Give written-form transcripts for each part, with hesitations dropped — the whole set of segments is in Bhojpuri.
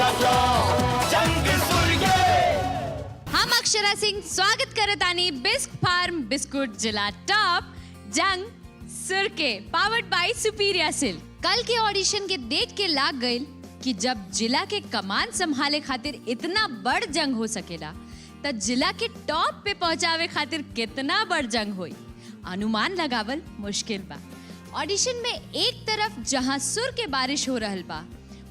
जिला टॉप जंग सूर्य। हम अक्षरा सिंह स्वागत करत आनी बिस्क फार्म बिस्कुट जिला टॉप जंग सुर के पावर्ड बाय सुपीरिया सिल्क। कल के ऑडिशन के देख के लाग गए कि जब जिला के कमान संभाले खातिर इतना बड़ जंग हो सकेला तब जिला के टॉप पे पहुंचावे खातिर कितना बड़ जंग होई अनुमान लगावल मुश्किल बा। ऑडिशन में एक तरफ जहां सुर के बारिश हो रहल बा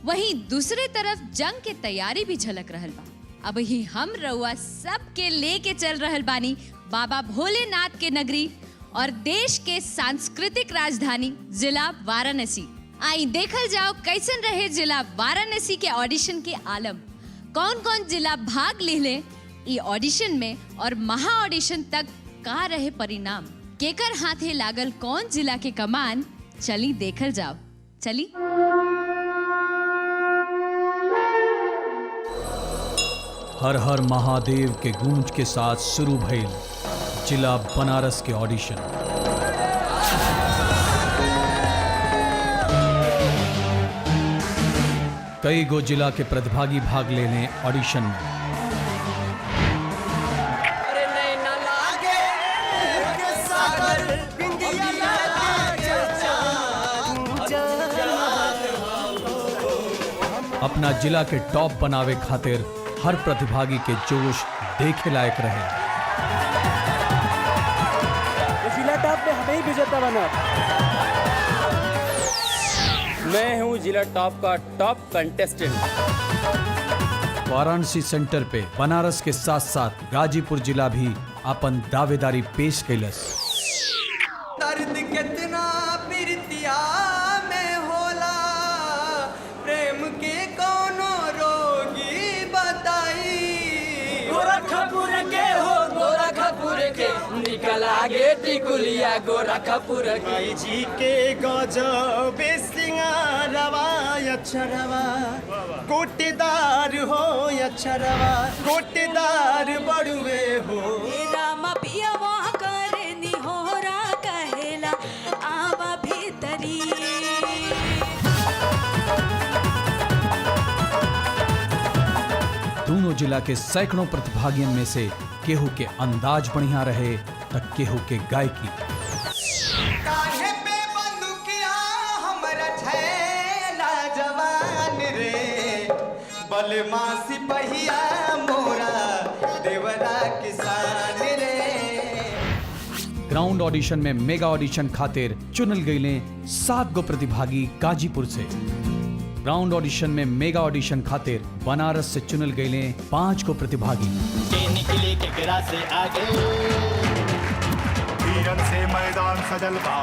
वहीं दूसरे तरफ जंग के तैयारी भी झलक रहल बा। अब ही हम रउआ सब के लेके चल रहल बानी बाबा भोलेनाथ के नगरी और देश के सांस्कृतिक राजधानी जिला वाराणसी। आई देखल जाओ कैसन रहे जिला वाराणसी के ऑडिशन के आलम। कौन कौन जिला भाग ले ई ऑडिशन में और महा ऑडिशन तक का रहे परिणाम, केकर हाथे लागल कौन जिला के कमान, चली देखल जाओ। चली हर हर महादेव के गूंज के साथ शुरू भइल जिला बनारस के ऑडिशन। कई गो जिला के प्रतिभागी भाग लेने ऑडिशन में। अपना जिला के टॉप बनावे खातिर हर प्रतिभागी के जोश देखे लायक रहे। जिला टॉप में हमें ही विजेता बना। मैं हूँ जिला टॉप का टॉप कंटेस्टेंट। वाराणसी सेंटर पे बनारस के साथ साथ गाजीपुर जिला भी अपन दावेदारी पेश कैलस। दर्द कितना प्रीतिया में होला, प्रेम के कोनो रोगी बताई। गोरखपुर के हो गोरखपुर के, निकल आगे टिकुलिया गोरखपुर की। जी के गजब सिंगारवा अक्षरवा, कोटेदार हो अक्षरवा, कोटेदार बड़ुए हो। राम पिया वहाँ करनी होरा कहेला आवा भीतरी। दोनों जिला के सैकड़ों प्रतिभागियों में से केहू के अंदाज बढ़िया रहे तक केहू के गायकी। काहे पे बंदूकिया हमरा छैला जवान रे, बलमा सिपहिया मोरा देवरा किसान रे। ग्राउंड ऑडिशन में मेगा ऑडिशन खातिर चुनल गईले 7 गो प्रतिभागी गाजीपुर से। ग्राउंड ऑडिशन में मेगा ऑडिशन खातिर बनारस से चुनल गईले 5 गो प्रतिभागी। निकले के गिरा से आगे, वीरन से मैदान सजल बा।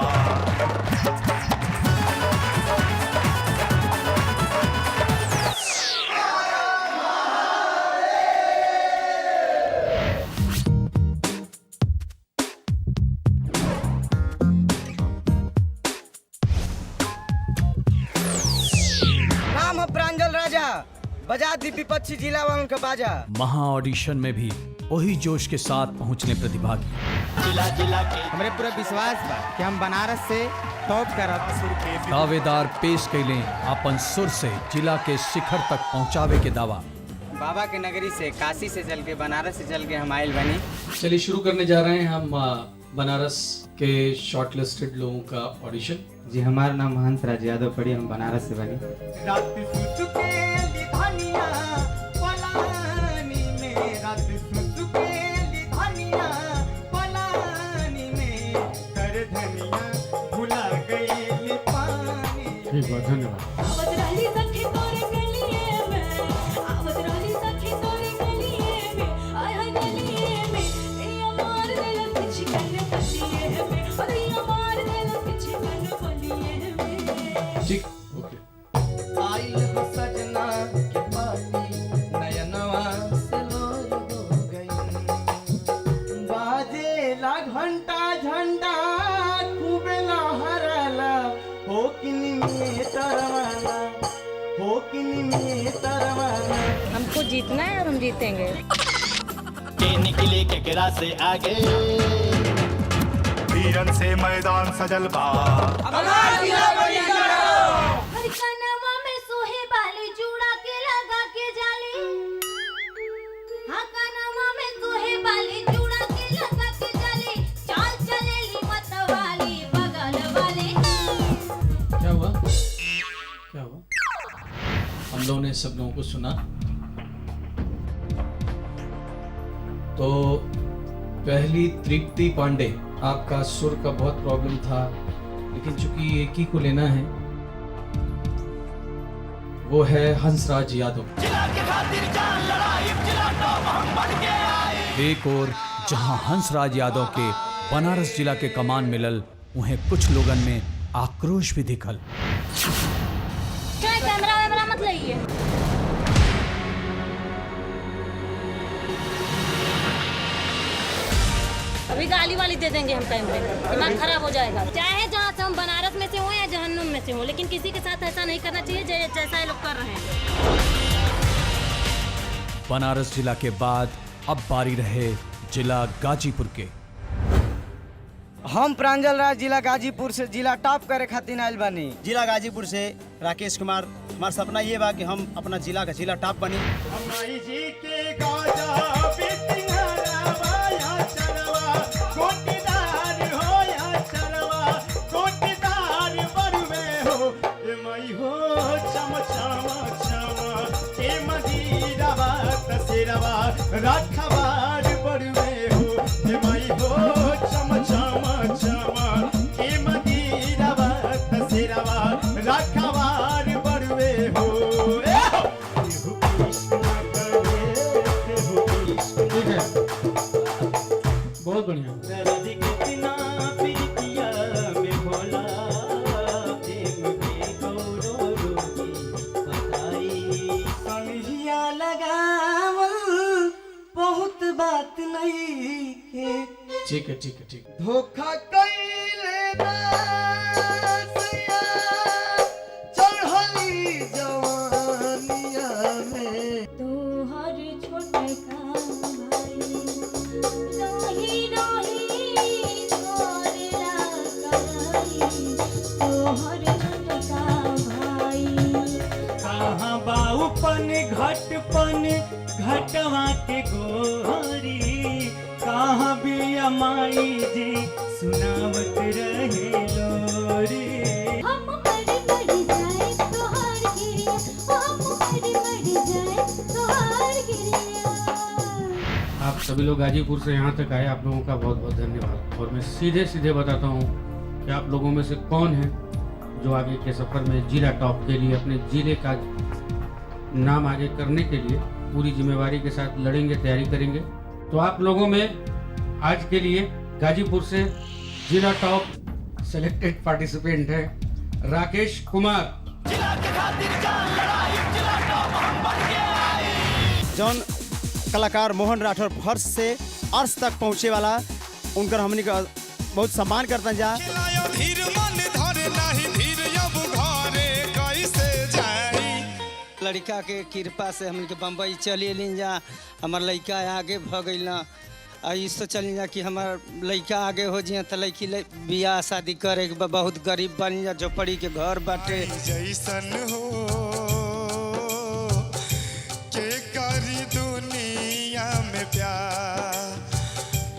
नाम है प्रांजल राजा, बजा दी विपक्षी जिला वालों का बाजा। महा ऑडिशन में भी वही जोश के साथ पहुंचने प्रतिभागी। जिला जिला के हमरे पूरा विश्वास बा कि हम बनारस से टॉप करब। दावेदार पेश कैले अपन सुर से जिला के शिखर तक पहुंचावे के दावा। बाबा के नगरी से, काशी से चल के, बनारस से चल के हम आइल बनी। चलिए शुरू करने जा रहे हैं हम बनारस के शॉर्टलिस्टेड लोगों का ऑडिशन। जी हमारा नाम हंस राज यादव पड़ी, हम बनारस से बनी। ठीक बात, धन्यवाद। आवत रहली सखी तोरे गलिये में, आवत रहली सखी तोरे गलिये में, आय हाय गलिये में, ए अमार दिल किछ कन पलिये में, अरे अमार दिल किछ कन पलिये में। ठीक, ओके। आइल हो सजना के पाती, नयनवा से लोर हो गई। बाजेला घंटा झंडा खूबे लहराला, हो किनी में तरवाना, हो किनी में तरवाना। हमको जीतना है और हम जीतेंगे। के निकले के गिरा से आगे, वीरन से मैदान सजल बा। हर कनवा में सोहे बाली जूड़ा के लगा के क्या हुआ? हम लोगों ने सब लोगों को सुना। तो पहली तृप्ति पांडे, आपका सुर का बहुत प्रॉब्लम था, लेकिन चूंकि एक ही को लेना है, वो है हंसराज यादव। एक और जहां हंसराज यादव के बनारस जिला के कमान मिलल, उन्हें कुछ लोगन में आक्रोश भी दिखल। क्या कैमरा मत लइए। अभी गाली वाली दे देंगे हम कैमरे में, दिमाग खराब हो जाएगा। चाहे जहाँ से हम बनारस में से हो या जहन्नुम में से हो, लेकिन किसी के साथ ऐसा नहीं करना चाहिए जैसा ये लोग कर रहे हैं। बनारस जिला के बाद अब बारी रहे जिला गाजीपुर के। हम प्रांजल राय जिला गाजीपुर से जिला टॉप करे खातिर आयल बानी। जिला गाजीपुर से राकेश कुमार। हमारा सपना ये बा कि हम अपना जिला का जिला टॉप बनी। बहुत बढ़िया। बहुत बात नहीं है। ठीक है, ठीक है, ठीक है। धोखा कइले ना सैया चढ़ली जवानिया में। तोहर छोटे का भाई रही तोरेला कराई। तोहर छोटे का भाई कहाँ बाऊपन घटपन घटवा के गोरी। कहाँ भी अमाई जी सुनावत रहे लोरी। हम मर जाए तोहर गिरिया। हम मर जाए तोहर गिरिया। आप सभी लोग गाजीपुर से यहाँ तक आए, आप लोगों का बहुत बहुत धन्यवाद। और मैं सीधे सीधे बताता हूँ कि आप लोगों में से कौन है जो आगे के सफ़र में जिला टॉप के लिए, अपने जिले का नाम आगे करने के लिए पूरी जिम्मेवारी के साथ लड़ेंगे, तैयारी करेंगे। तो आप लोगों में आज के लिए गाजीपुर से जिला टॉप सेलेक्टेड पार्टिसिपेंट है राकेश कुमार। जौन कलाकार मोहन राठौर फर्श से अर्श तक पहुँचे वाला, उनकर हमने का बहुत सम्मान करता जा। लड़का के कृपा से हमन के बम्बई चले ली जा। हमार लड़का आगे भ गई ना, ऐसे चली जा कि हमार लड़का आगे हो जाए तो लड़की बियाह शादी करे के बहुत गरीब बन जा, झोपड़ी के घर बाटे। जैसन हो के करी दुनिया में प्यार।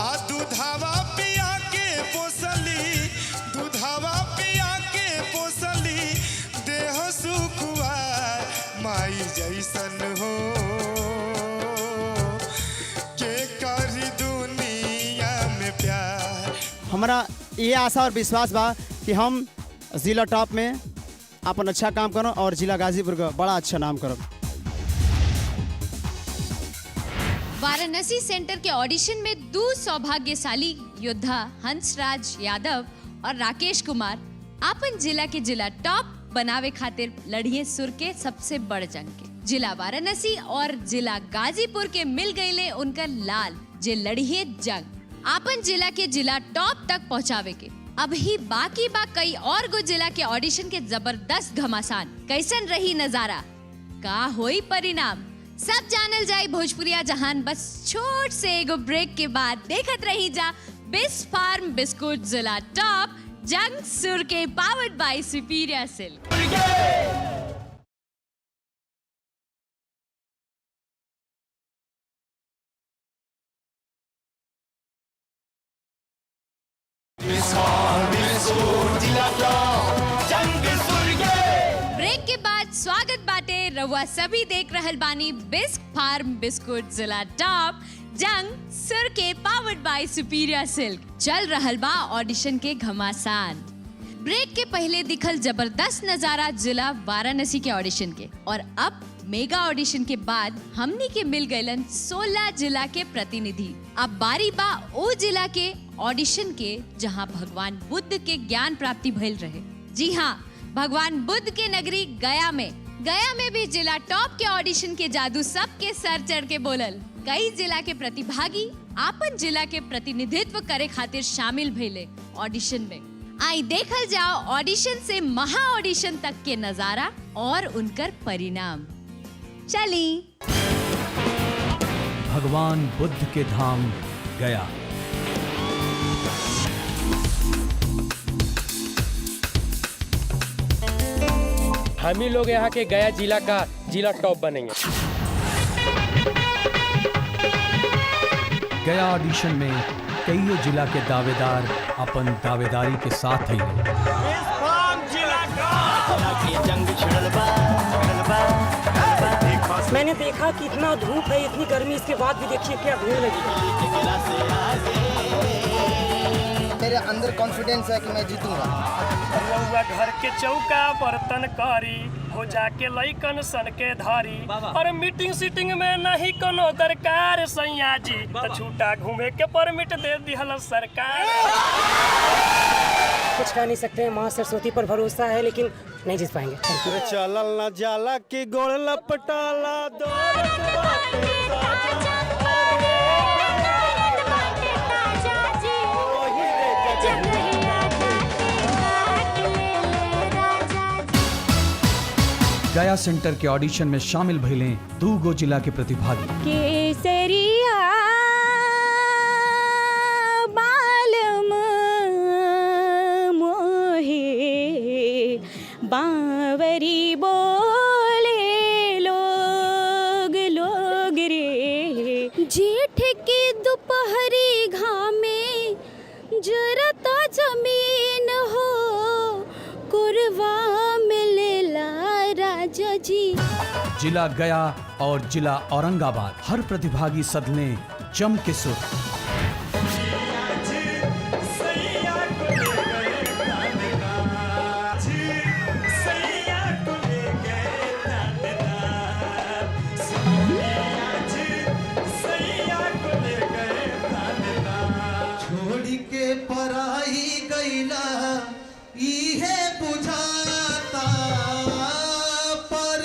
आ दूधावा पिया के पोसली, दूधावा पिया के पोसली, देह सुखुआ माई जैसन हो के करी दुनिया में प्यार। हमारा ये आशा और विश्वास बा कि हम जिला टॉप में अपन अच्छा काम करो और जिला गाजीपुर का बड़ा अच्छा नाम करो। वाराणसी सेंटर के ऑडिशन में दो सौभाग्यशाली योद्धा हंसराज यादव और राकेश कुमार अपन जिला के जिला टॉप बनावे खातिर लड़िए सुर के सबसे बड़ जंग के। जिला वाराणसी और जिला गाजीपुर के मिल गईले उनका लाल जे लड़िए जंग अपन जिला के जिला टॉप तक पहुँचावे के। अब ही बाकी कई और गो जिला के ऑडिशन के जबरदस्त घमासान। कैसन रही नजारा, का होई परिणाम, सब जानल जाए भोजपुरिया जहान बस छोट से एगो ब्रेक के बाद। देखत रही जा बिस्क फार्म बिस्कुट जिला टॉप जंग सुर के, powered by Superia Silk. Break के बाद बहुत स्वागत बाटे। रउआ सभी देख रहल बानी बिस्क फार्म बिस्कुट जिला टॉप जंग सुर के पावर्ड बाय सुपीरियर सिल्क। चल रहल बा ऑडिशन के घमासान। ब्रेक के पहले दिखल जबरदस्त नजारा जिला वाराणसी के ऑडिशन के, और अब मेगा ऑडिशन के बाद हमनी के मिल गयलन 16 जिला के प्रतिनिधि। अब बारी बा ओ जिला के ऑडिशन के जहां भगवान बुद्ध के ज्ञान प्राप्ति भइल रहे। जी हाँ, भगवान बुद्ध के नगरी गया में भी जिला टॉप के ऑडिशन के जादू सबके सर चढ़ के बोलल। कई जिला के प्रतिभागी आपन जिला के प्रतिनिधित्व करे खातिर शामिल भइले ऑडिशन में। आई देखल जाओ ऑडिशन से महा ऑडिशन तक के नजारा और उनकर परिणाम। चली। भगवान बुद्ध के धाम गया। हम ही लोग यहाँ के गया जिला का जिला टॉप बनेंगे। गया ऑडिशन में कई जिला के दावेदार अपन दावेदारी के साथ आई। मैंने देखा कि इतना धूप है, इतनी गर्मी, इसके बाद भी देखिए क्या भीड़ लगी। मेरे अंदर कॉन्फिडेंस है कि मैं जीतूंगा। घर के चौका बर्तन कारी हो जाके लइकन सन के धारी, और मीटिंग सीटिंग में नहीं कोनो दरकार सैया जी, तो छूटा घूमे के परमिट दे दिहल सरकार। कुछ कह नहीं सकते, माँ सरस्वती पर भरोसा है, लेकिन नहीं जीत पाएंगे। चलल न जाला की गोड़ लपटाला गया सेंटर के ऑडिशन में शामिल भइले 2 गो जिला के प्रतिभागी। केसरिया बालम मोहे बावरी बोले लोग रे, जेठ की दोपहरी घामे जरता जमीन हो, कुरवा मिलेला राजा जी। जिला गया और जिला औरंगाबाद हर प्रतिभागी सदने जम के सुर। छोड़ी के पराई गईला इहे बुझाता, पर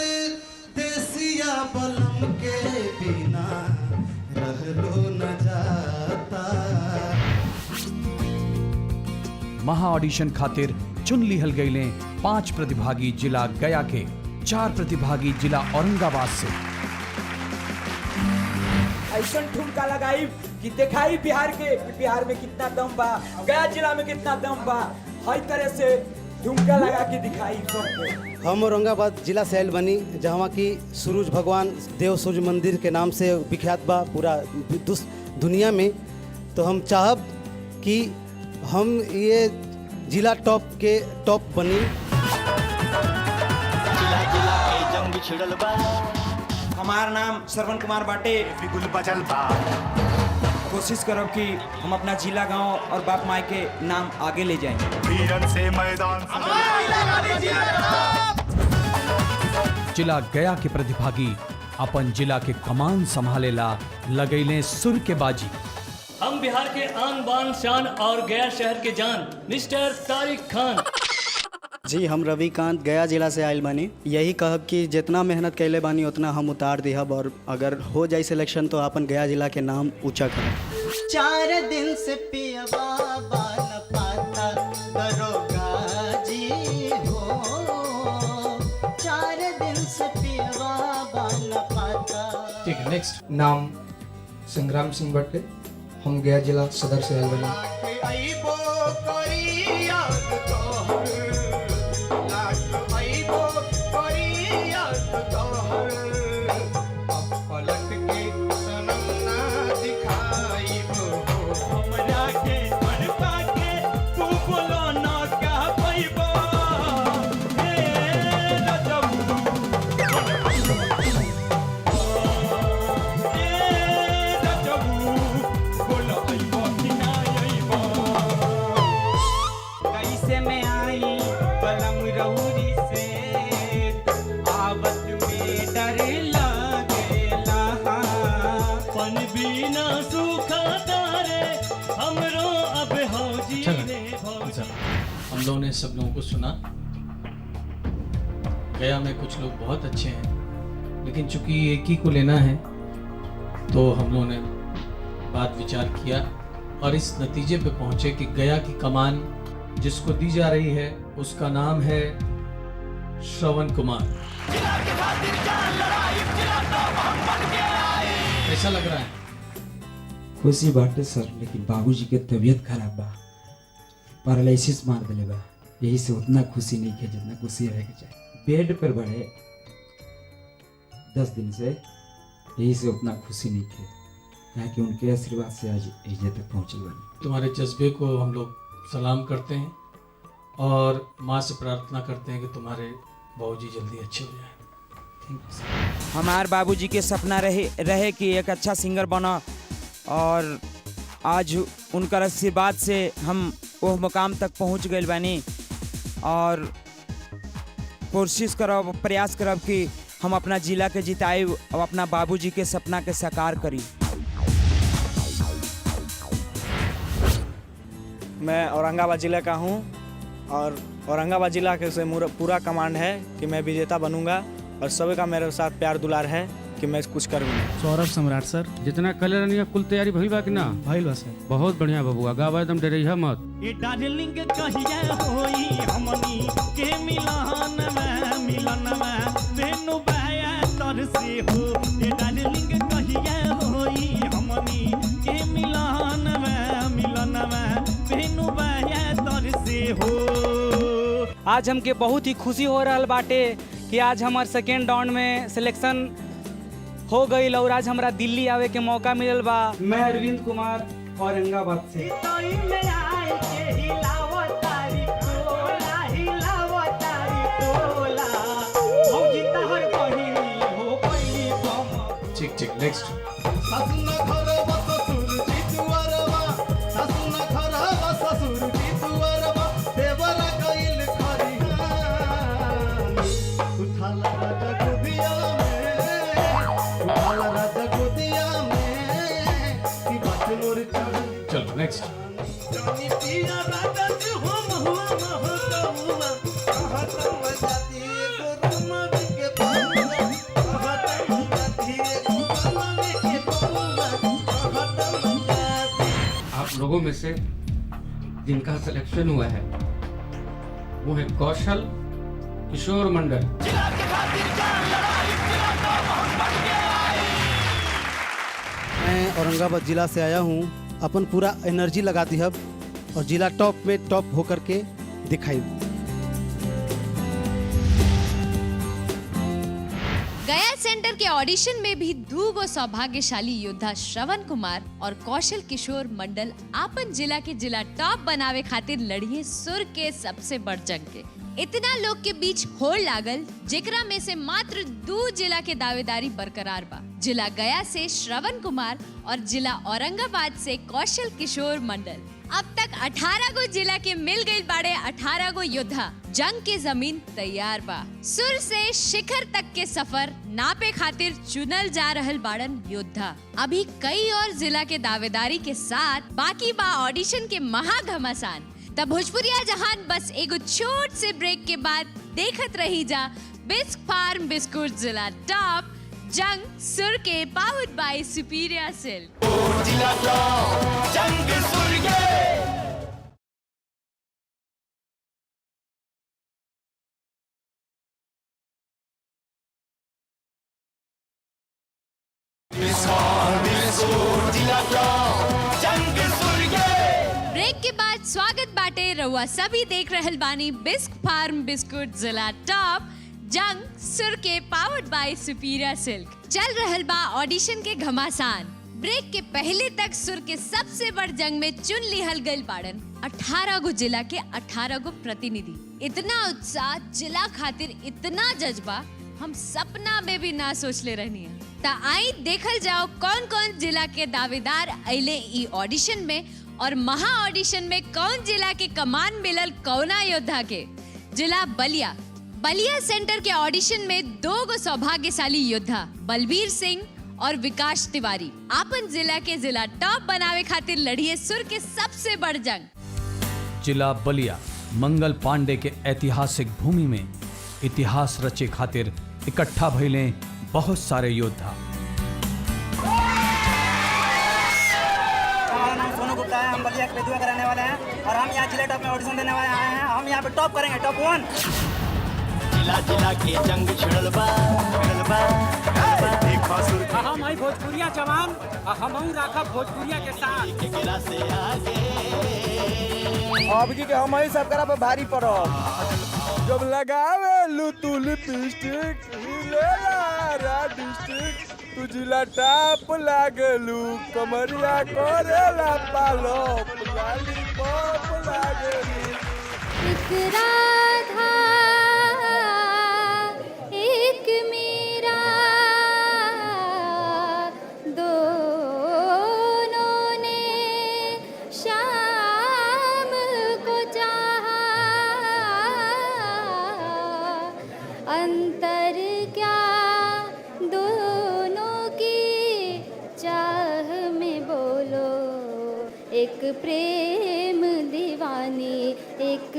देसिया बलम के बिना रहलो न जाता। महा ऑडिशन खातिर चुन लिहल गईले 5 प्रतिभागी जिला गया के, 4 प्रतिभागी जिला औरंगाबाद से। ऐसा ठुमका लगाई कि दिखाई बिहार में कितना दम बा, गया जिला में कितना दम बा। हर तरह से ठुमका लगा के दिखाई सबको। हम औरंगाबाद जिला से आयल बनी, जहाँ की सूरज भगवान देव सूर्य मंदिर के नाम से विख्यात बा पूरा दुनिया में। तो हम चाहब कि हम ये जिला टॉप के टॉप बनी। हमारा नाम श्रवण कुमार बाटे। कोशिश करब कि हम अपना जिला, गांव और बाप माई के नाम आगे ले जाएं। वीरन से मैदान जिला गया के प्रतिभागी अपन जिला के कमान संभालेला लगैले सुर के बाजी। हम बिहार के आन बान शान और गया शहर के जान मिस्टर तारिक खान। जी, हम रविकांत गया जिला से आयल बानी। यही कहब कि जितना मेहनत कैले बानी उतना हम उतार दिहब, और अगर हो जाए सिलेक्शन तो अपन गया जिला के नाम ऊंचा करब। 4 दिन से पियवा बान पाता दरोगा जी हो, 4 दिन से पियवा बान पाता। ठीक है, नेक्स्ट नाम संग्राम सिंह भट्टे। हम गया जिला सदर से आयल बानी। लोगों ने सब लोगों को सुना। गया में कुछ लोग बहुत अच्छे हैं, लेकिन चूंकि एक ही को लेना है तो हम लोगों ने बात विचार किया और इस नतीजे पे पहुंचे कि गया की कमान जिसको दी जा रही है उसका नाम है श्रवण कुमार। कैसा लग रहा है? खुशी बाटे सर, लेकिन बाबूजी के तबीयत खराब बा, पैरालिसिस मार दिले बा, यही से उतना खुशी नहीं है जितना खुशी रहे के चाहिए। बेड पर बढ़े 10 दिन से, यही से उतना खुशी नहीं है, क्या कि उनके आशीर्वाद से आज इज्जत तक पहुँचल बने। तुम्हारे जज्बे को हम लोग सलाम करते हैं और माँ से प्रार्थना करते हैं कि तुम्हारे बाबूजी जल्दी अच्छे हो जाएं। हमार बाबूजी के सपना रहे कि एक अच्छा सिंगर बना, और आज उनका आशीर्वाद से हम वो मुकाम तक पहुंच गए बानी, और कोशिश करब, प्रयास करब कि हम अपना जिला के जिताई और अपना बाबूजी के सपना के साकार करी। मैं औरंगाबाद ज़िले का हूं और औरंगाबाद ज़िला के से पूरा कमांड है कि मैं विजेता बनूंगा, और सभी का मेरे साथ प्यार दुलार है कि मैं कुछ करूँगा। सौरभ सम्राट सर, जितना कलर नहीं कुल तैयारी भइल बा कि ना? भइल बा सर। बहुत बढ़िया बबुआ, गावा एकदम डरइहा मत। ये डार्लिंग कहिया होई हमनी के मिलन में तेनु बाया तर से हो। ये डार्लिंग कहिया होई हमनी के मिलन में तेनु बाया तर से हो। आज हमके बहुत ही खुशी हो रहा बाटे कि आज हमार सेकेंड राउंड में सिलेक्शन हो गई और आज हमरा दिल्ली आवे के मौका मिलल बा। मैं अरविंद कुमार औरंगाबाद से। ठीक नेक्स्ट। चलो नेक्स्ट। आप लोगों में से जिनका सिलेक्शन हुआ है वो है कौशल किशोर मंडल। मैं औरंगाबाद जिला से आया हूँ, अपन पूरा एनर्जी लगा दी हब और जिला टॉप में टॉप होकर के दिखाई। गया सेंटर के ऑडिशन में भी दूगो सौभाग्यशाली योद्धा श्रवण कुमार और कौशल किशोर मंडल आपन जिला के जिला टॉप बनावे खातिर लड़िए सुर के सबसे बढ़ जंग के। इतना लोग के बीच होड़ लागल, जेकरा में से मात्र 2 जिला के दावेदारी बरकरार बा। जिला गया से श्रवण कुमार और जिला औरंगाबाद से कौशल किशोर मंडल। अब तक 18 गो जिला के मिल गई बाड़े 18 गो योद्धा। जंग के जमीन तैयार बा। सुर से शिखर तक के सफर नापे खातिर चुनल जा रहल बाड़न योद्धा। अभी कई और जिला के दावेदारी के साथ बाकी बा ऑडिशन के महाघमासान। तब भोजपुरिया जहान बस एगो छोट से ब्रेक के बाद देखत रही जा बिस्क फार्म बिस्कुट जिला टॉप जंग सुर के powered by Superior Silk. Break के बाद स्वागत बाटे रउआ सभी देख रहल बानी बिस्क फार्म बिस्कुट जिला टॉप जंग सुर के पावर्ड बाय सुपीरियर सिल्क। चल रहल बा ऑडिशन के घमासान। ब्रेक के पहले तक सुर के सबसे बड़ जंग में चुन लिहल गइल बाड़न 18 गो जिला के 18 गो प्रतिनिधि। इतना उत्साह, जिला खातिर इतना जज्बा हम सपना में भी ना सोचले रहनी है। ता आई देखल जाओ कौन कौन जिला के दावेदार अइले ई ऑडिशन में और महा ऑडिशन में कौन जिला के कमान मिलल कौना योद्धा के। जिला बलिया सेंटर के ऑडिशन में 2 गो सौभाग्यशाली योद्धा बलबीर सिंह और विकास तिवारी आपन जिला के जिला टॉप बनावे खातिर लड़िए सुर के सबसे बड़ जंग। जिला बलिया मंगल पांडे के ऐतिहासिक भूमि में इतिहास रचे खातिर इकट्ठा भइले बहुत सारे योद्धा। हमारा नाम सोनू गुप्ता है, हम बलिया के बेदुआ कराने वाले हैं और हम यहाँ जिला टॉप में ऑडिशन देने वाले आए हैं। हम यहाँ पे टॉप करेंगे, टॉप 1। जिला जिला के जंग छिड़ल बा हम आई भोजपुरिया जवान हम राखा भोजपुरिया के साथ केकरा से आगे अब की के हम ही सब करा पे भारी पड़ो जब लगावे लू तू लिपस्टिक हिलेला रा डिस्ट्रिक्ट तू जिला टॉप लागलू कमरिया करेला पालो लाली पॉप लागलू एक राधा एक मीरा दोनों ने शाम को चाहा अंतर क्या दोनों की चाह में बोलो एक प्रेम दीवानी एक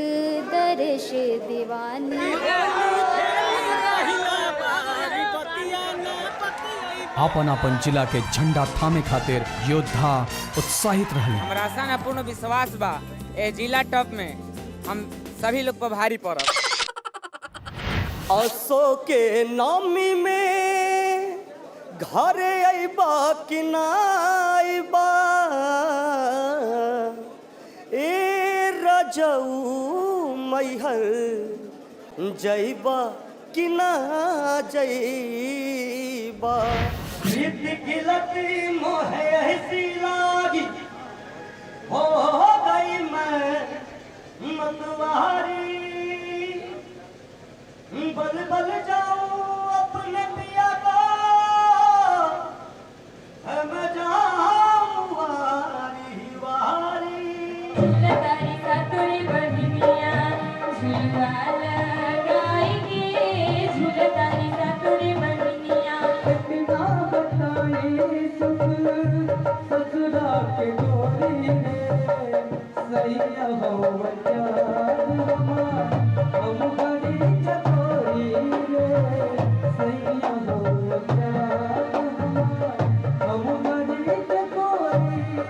दर्श दीवानी। आपन आपन जिला के झंडा थामे खातिर योद्धा उत्साहित रहे। हमरा आशा न पूर्ण विश्वास बा ए जिला टॉप में हम सभी लोग पर भारी पड़ब। असो के नामी में घरे आइबा कि ना आइबा ए रजऊ मैहर जइबा कि ना जइबा खिलती मोहे ऐसी लागी हो गई मैं मतवारी बल बल जाऊं अपने पिया को मैं जाऊं वारी वारी लतारी का तोरी बनिया झुलवा लगाएंगे झुलतारी का तोरी बनिया कितना बताए ससुरा के गोरी रे सैया हो हम बड़ी चकोरी रे सैया हो हम बड़ी चकोरी रे।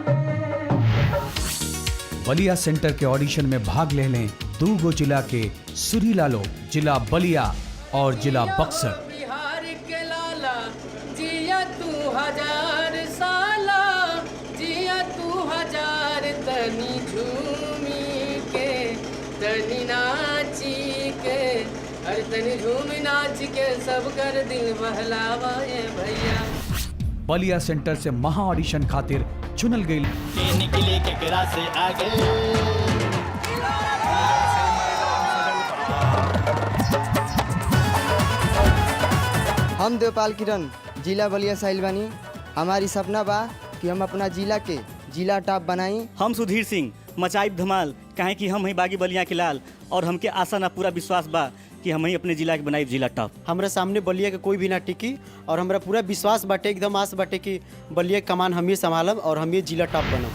बलिया सेंटर के ऑडिशन में भाग ले लें 2 गो जिला के सुरीला लोग, जिला बलिया और जिला बक्सर। बिहार के लाला जिया तू हजार साला जिया तू हजार तनी झूमी के तनी नाची के अरे तनी झूमी नाच के सब कर दिल बहलावा ये भैया। बलिया सेंटर से महा ऑडिशन खातिर चुनल गई के निकले केकरा से आगे हम देवपाल किरण जिला बलिया साहिल बानी। हमारी सपना बा कि हम अपना जिला के जिला टॉप बनाई। हम सुधीर सिंह मचाइब धमाल काहे कि हम ही बागी बलिया के लाल और हमके आशा ना पूरा विश्वास बा कि हम ही अपने जिला के बनाई जिला टॉप। हमरा सामने बलिया के कोई भी ना टिकी और हमरा पूरा विश्वास बाटे एकदम आस बाटे कि बलिया के कमान हम ही संभालब और हम ही जिला टॉप बनब।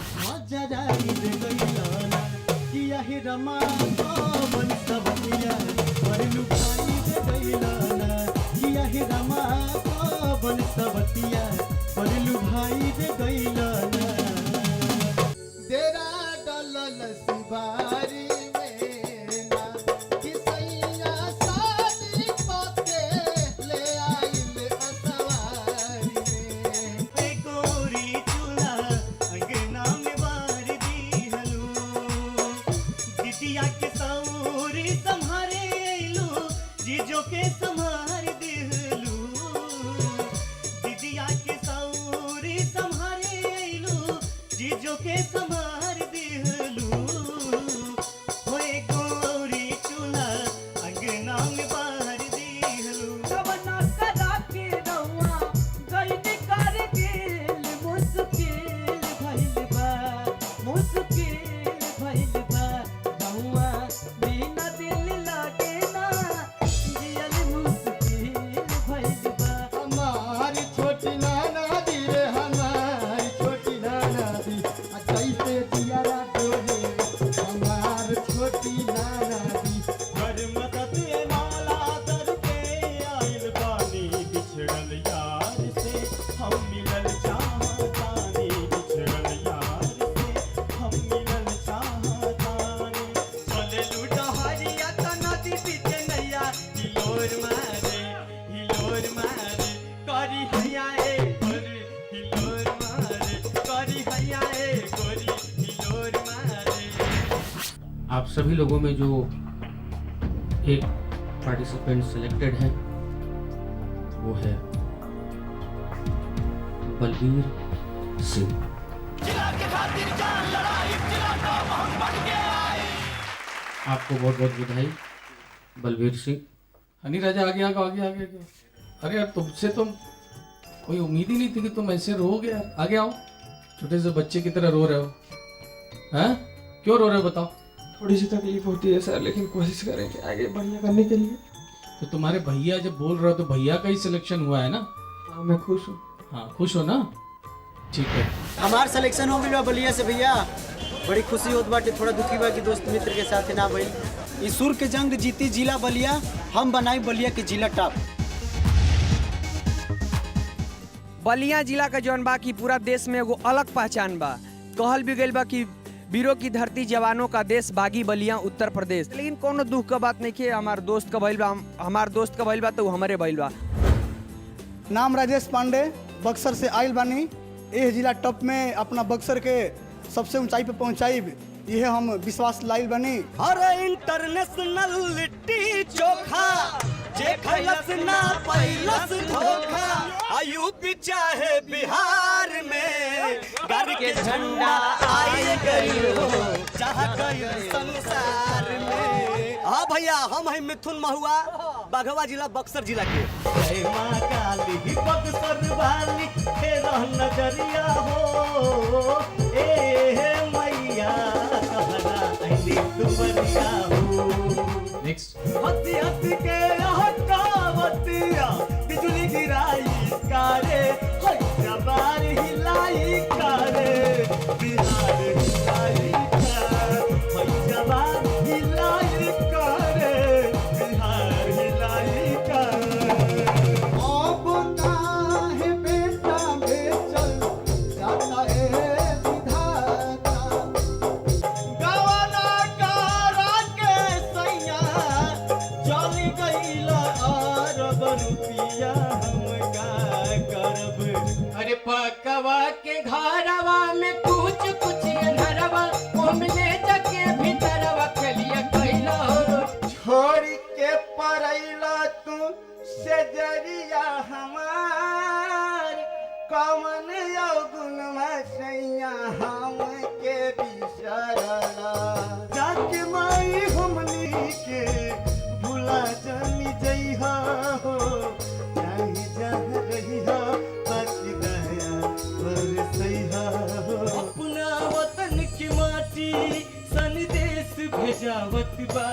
के सौरी संहारे सभी लोगों में जो एक पार्टिसिपेंट सिलेक्टेड है वो है बलबीर सिंह। आपको बहुत बहुत बधाई बलबीर सिंह। हनी राजा आगे आगे आगे आगे आगे। अरे यार तुमसे तो कोई उम्मीद ही नहीं थी कि तुम ऐसे रोगे यार। आगे आओ, छोटे से बच्चे की तरह रो रहे हो। हैं? क्यों रो रहे हो बताओ? थोड़ी सी तकलीफ होती है सर, लेकिन कोशिश करेंगे आगे बढ़िया करने के लिए। तो तुम्हारे भैया जब बोल रहे हो तो भैया का ही सिलेक्शन हुआ है ना? हाँ मैं खुश हूँ। हाँ खुश हो ना? ठीक है। हमार सिलेक्शन हो गया बलिया से भैया, बड़ी खुशी होत बाटे। थोड़ा दुखी बा कि दोस्त मित्र के साथ ना भइल। इस सुर के जंग जीती जिला बलिया, हम बनाई बलिया के जिला टॉप। बलिया जिला का जौन बा की पूरा देश में एगो अलग पहचान बा। कहल भी गइल बा कि वीरों की धरती जवानों का देश बागी बलिया उत्तर प्रदेश। लेकिन कोनो दुख का बात नहीं है, हमार दोस्त का भइल बा, हमार दोस्त का भइल बा तो हमारे भइल बा। नाम राजेश पांडे, बक्सर से आइल बानी। एह जिला टॉप में अपना बक्सर के सबसे ऊंचाई पे पहुंचाई, यह हम विश्वास लाइल बनी। अरे इंटरनेशनल लिट्टी चोखा जे खैलस ना पैलस धोखा, यूपी चाहे बिहार में घर के झंडा आई गई हो चाह गई संसार में। हाँ भैया, हम है मिथुन महुआ, बाघवा जिला बक्सर जिला के। जय माँ काली बक्सर वाली तेरा नजरिया हो, ए मैया कहना ऐली दुबरिया हो। नेक्स्ट। हंसी हंसी के हटावतिया बिजली गिराई कारे, जबार हिलाई कारे, बिहार हिलाई कारे, जबार हिलाई कारे, बिहार हिलाई कारे। अब काहे बेटा बेचल जाता है विधाता, गवाना कारा के सैया चल गईला अरब रुपिया, हम का करब। अरे पकवा के घरवा में कुछ कुछ अंधरवा, ओमने जके भीतरवा कलिया कैला छोड़ के परैला तू सजरिया हमार, कमन अवगुण सैया हम के बिसरला, जाके माई हमनी के भुला जानी जइहा हो, चाहे जहाँ रहिहा बाकी दया बरसइहा हो। अपना वतन की माटी संदेश भेजावत बा,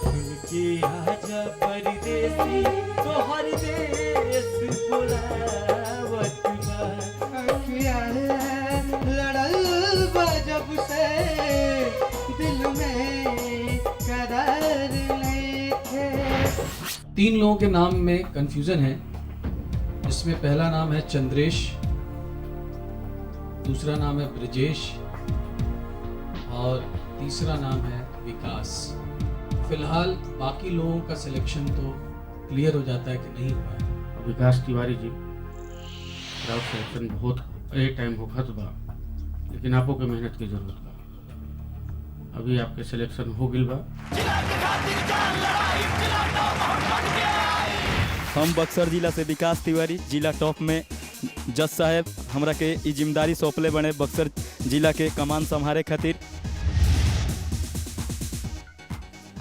उनके आजा परदेसी तोहर देश बुलावत बा। अखियाँ लड़ल बा जब से दिल में करार नहीं थे। 3 लोगों के नाम में कंफ्यूजन है, जिसमें पहला नाम है चंद्रेश, दूसरा नाम है ब्रजेश और तीसरा नाम है विकास। फिलहाल बाकी लोगों का सिलेक्शन तो क्लियर हो जाता है कि नहीं हुआ है। विकास तिवारी जी, राउत सिलेक्शन बहुत टाइम होखत बा, लेकिन आपको के मेहनत की जरूरत बा। अभी आपके सिलेक्शन हो गिल बा। हम बक्सर जिला से विकास तिवारी, जिला टॉप में जज साहब हमरा के ई जिम्मेदारी सौंपले बने बक्सर जिला के कमान संभारे खातिर।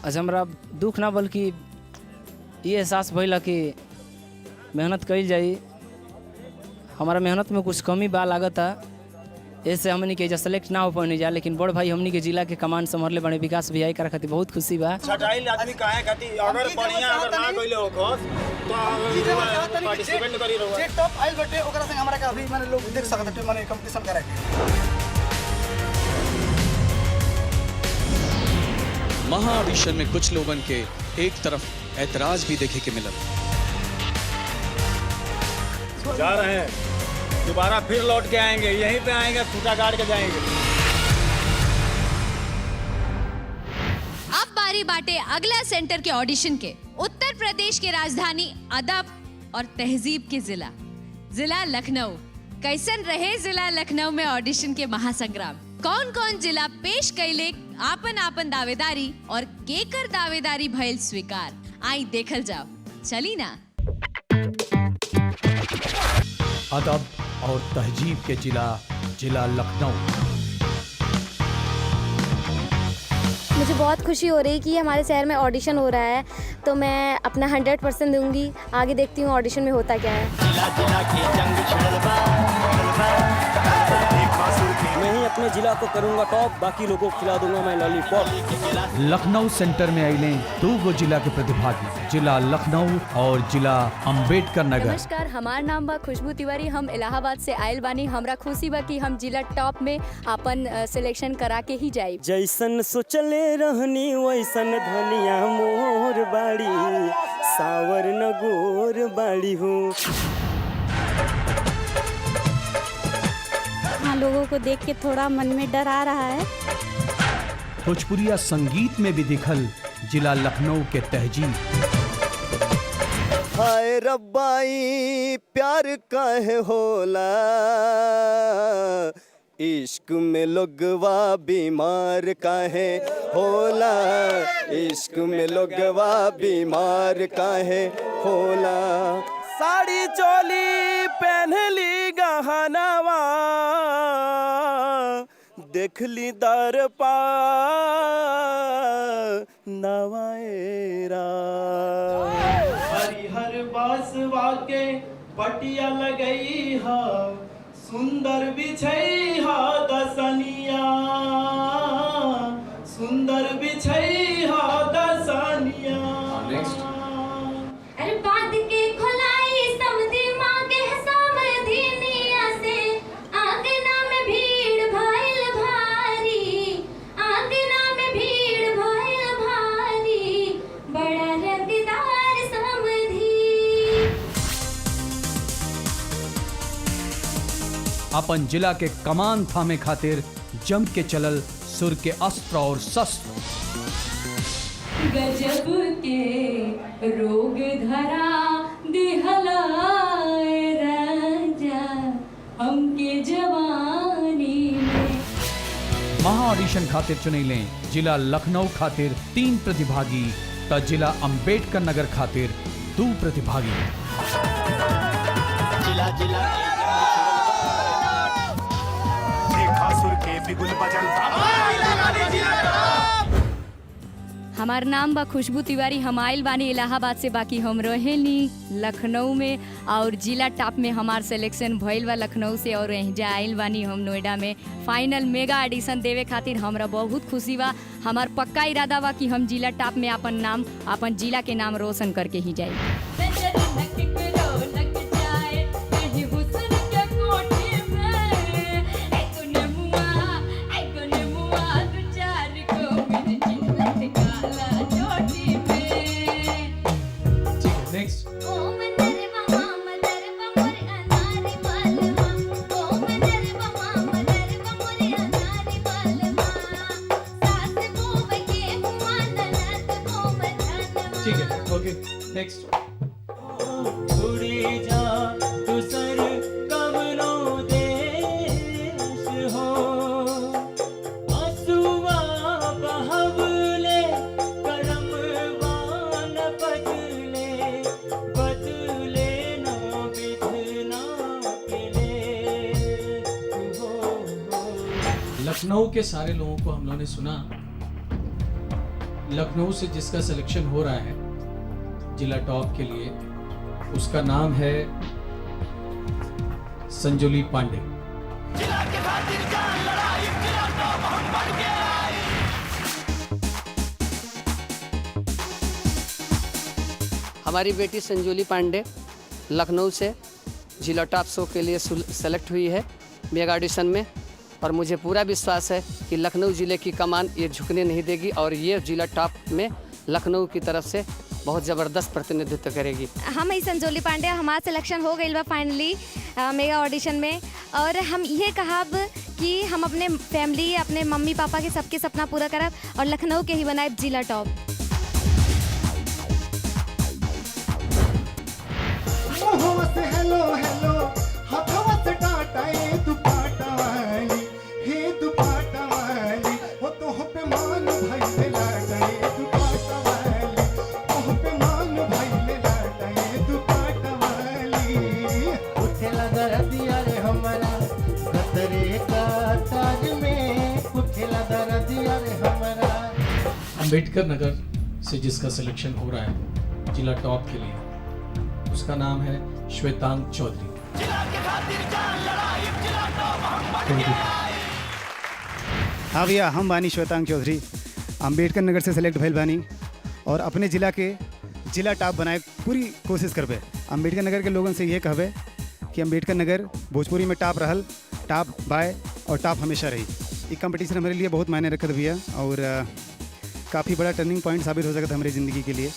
आज हमरा दुख ना बल्कि ये एहसास भइला कि मेहनत कइल जाई, हमारा मेहनत में कुछ कमी बा लागता, ऐसे हमनी के सेलेक्ट ना हो पाने जा। लेकिन बड़ भाई हमनी के जिला के कमान संभाले बने विकास भैया कर खातिर बहुत खुशी बा। छटाइल आदमी काहे खातिर अगर बढ़िया अगर ना कइले हो खस तो पार्टिसिपेट करी रहो। जे टॉप आइल बटे ओकरा संग हमरा के अभी माने लोग देख सकत है, माने कंपटीशन करे के। महा ऑडिशन में कुछ लोगन के एक तरफ ऐतराज भी देखे के मिला। जा रहे हैं, दोबारा फिर लौट के आएंगे, यहीं पे आएंगे, खूंटा गाड़ के जाएंगे। अब बारी बाटे अगला सेंटर के ऑडिशन के। उत्तर प्रदेश के राजधानी अदब और तहजीब के जिला लखनऊ। कैसन रहे जिला लखनऊ में ऑडिशन के महासंग्राम? कौन कौन जिला पेश कैले आपन आपन दावेदारी और केकर दावेदारी भइल स्वीकार, आई देखल जाओ। चली ना। अदब और तहजीब के जिला लखनऊ। मुझे बहुत खुशी हो रही कि हमारे शहर में ऑडिशन हो रहा है, तो मैं अपना 100% दूंगी। आगे देखती हूँ ऑडिशन में होता क्या है। मैं ही अपने जिला को करूंगा टॉप, बाकी लोगों को खिला दूंगा मैं लॉलीपॉप। लखनऊ सेंटर में आइले 2 जिला के प्रतिभागी, जिला लखनऊ और जिला अम्बेडकर नगर। नमस्कार, हमार नाम बा खुशबू तिवारी। हम इलाहाबाद से आयल बानी। हमरा खुशी बा कि हम जिला टॉप में अपन सिलेक्शन करा के ही जाए। जैसन सोचले रहनी वैसन धनिया मोर बाड़ी, सावर न गोर बाड़ी हो। हाँ, लोगों को देख के थोड़ा मन में डर आ रहा है। भोजपुरिया संगीत में भी दिखल जिला लखनऊ के तहजीब। हाय रब्बाई प्यार काहे होला, इश्क में लोगवा बीमार काहे होला, इश्क में लोगवा बीमार काहे होला। साड़ी चोली पहनली गहनवा, देखली दरपा नवाएरा। हरिहर बासवा के पटिया लगई हा, सुंदर बिछई हा दसनिया, सुंदर बिछई हा दसनिया। अरे बांध के खोलाई समधी माँ के समधिनिया से, आंगना में भीड़ भइल भारी, आंगना में भीड़ भइल भारी, बड़ा रंगदार समधी। अपन जिला के कमान थामे खातिर जम के चलल सुर के अस्त्र और शस्त्र। गजब के रोग धरा दिहलाए राजा हमके जवानी में। महा ऑडिशन खातिर चुनैले जिला लखनऊ खातिर 3 प्रतिभागी, त जिला अम्बेडकर नगर खातिर 2 प्रतिभागी। जिला जिला देखा सुर के बिगुल बजल। हमार नाम बा खुशबू तिवारी। हम आयल बानी इलाहाबाद से, बाकी हम रहेनी लखनऊ में और जिला टॉप में हमार सिलेक्शन भइल बा लखनऊ से, और यहाँ आयल बानी हम नोएडा में फाइनल मेगा एडिशन देवे खातिर। हमरा बहुत खुशी बा। हमार पक्का इरादा बा कि हम जिला टॉप में अपन नाम, अपन जिला के नाम रोशन करके ही जाए। नेक्स्ट। ठीक है, ओके नेक्स्ट। उड़ी जा दूसर कमनो देश हो, आंसुआ बहवले करमवान बदले, बदले ना बिधना के हो। लखनऊ के सारे लोगों को हम लोगों ने सुना। लखनऊ से जिसका सिलेक्शन हो रहा है जिला टॉप के लिए, उसका नाम है संजोली पांडे। हमारी बेटी संजोली पांडे लखनऊ से जिला टॉप शो के लिए सेलेक्ट हुई है मेगा ऑडिशन में, और मुझे पूरा विश्वास है कि लखनऊ ज़िले की कमान ये झुकने नहीं देगी और ये जिला टॉप में लखनऊ की तरफ से बहुत ज़बरदस्त प्रतिनिधित्व करेगी। हम ही संजोली पांडे, हमारा सिलेक्शन हो गई बा फाइनली मेगा ऑडिशन में, और हम ये कहब कि हम अपने फैमिली, अपने मम्मी पापा के सबके सपना पूरा करब और लखनऊ के ही बनाए जिला टॉप। हेलो हेलो हाथवा से टाटा ए दुपट्टा वाली, हे दुपट्टा अंबेडकर नगर से जिसका सिलेक्शन हो रहा है जिला टॉप के लिए, उसका नाम है श्वेतांग चौधरी। हाँ भैया, हम बानी श्वेतांग चौधरी, अंबेडकर नगर से सेलेक्ट भइल बानी और अपने ज़िला के जिला टॉप बनाए पूरी कोशिश करबे। अंबेडकर नगर के लोगों से ये कहबे कि अंबेडकर नगर भोजपुरी में टॉप रहल, टॉप बाय और टॉप हमेशा रही। ये कंपटीशन हमारे लिए बहुत मायने रखत भैया और काफ़ी बड़ा टर्निंग पॉइंट साबित हो सकता है हमारी ज़िंदगी के लिए।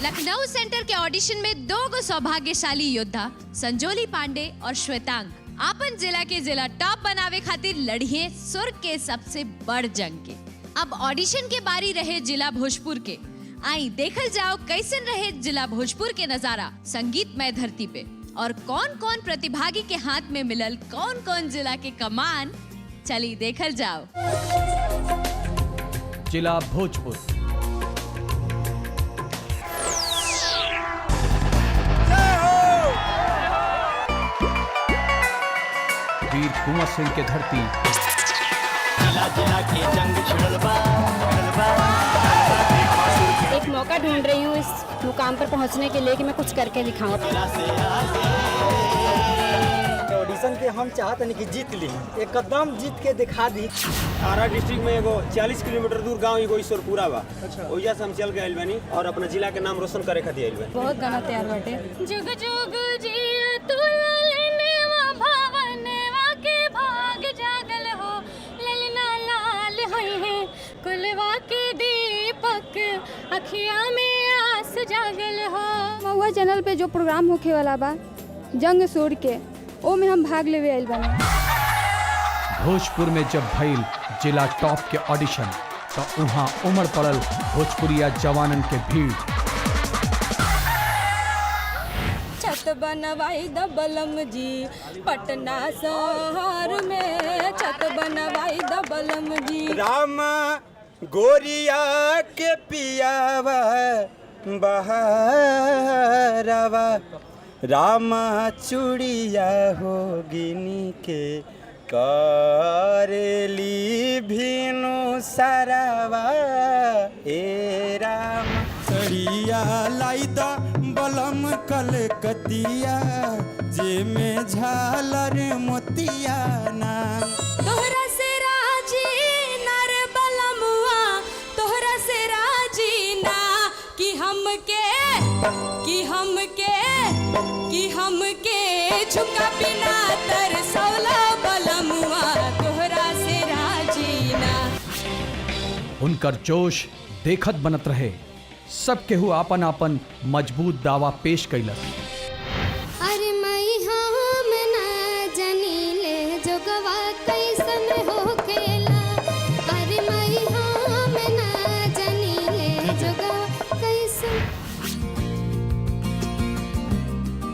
लखनऊ सेंटर के ऑडिशन में 2 गो सौभाग्यशाली योद्धा संजोली पांडे और श्वेतांग आपन जिला के जिला टॉप बनावे खातिर लड़िए सुर के सबसे बड़ जंग के। अब ऑडिशन के बारी रहे जिला भोजपुर के। आई देखल जाओ कैसन रहे जिला भोजपुर के नजारा संगीतमय धरती पे और कौन कौन प्रतिभागी के हाथ में मिलल कौन कौन जिला के कमान। चली देखल जाओ। जिला भोजपुर। वीर कुंवर सिंह के धरती, जिला जिला के जंग छिड़ल बा, एक मौका ढूंढ रही हूँ इस मुकाम पर पहुँचने के लिए कि मैं कुछ करके दिखाऊं। ऑडिशन के हम चाहते हैं कि जीत ली, एक कदम जीत के दिखा दी। आरा डिस्ट्रिक्ट में एगो 40 किलोमीटर दूर गांव एगो ईश्वरपुरा बा, ओइजा से हम चल के आइल बानी और अपना जिला के नाम रोशन करे खातिर आइल बानी। बहुत गाना तैयार बाटे। जुग जुग जिया तू ललनेवा भवनेवा के भाग जागल हो, ललना लाल होई है कुलवा के दीपक अखिया में आस जागल हो। महुआ चैनल पे जो प्रोग्राम होखे वाला बा जंग सूर के, ओ में हम भाग लेवे आइल बानी। भोजपुर में जब भइल जिला टॉप के ऑडिशन तो वहाँ उमड़ पड़ल भोजपुरिया जवानन के भीड़। छत बनवाई द बलम जी पटना शहर में, छत बनवाई द बलम जी। राम गोरिया के पियावा बहारवा, रामा चूड़िया होगिनी के करेली भीनु सरवा, ए राम सड़िया लाई द बलम कलकतिया, जे में झालर मोतिया नाम। तोहरा से राजी नर बलमुआ, तोहरा से राजी ना कि हमके झुका बिना तरसौला बलमुआ, तोहरा से राजी ना। उनकर जोश देखत बनत रहे। सब केहू आपन आपन मजबूत दावा पेश कैलस। अरे मई हम ना जनीले जोगवा कैसन हो खेला, अरे मई हम ना जनीले जोगवा कैसन।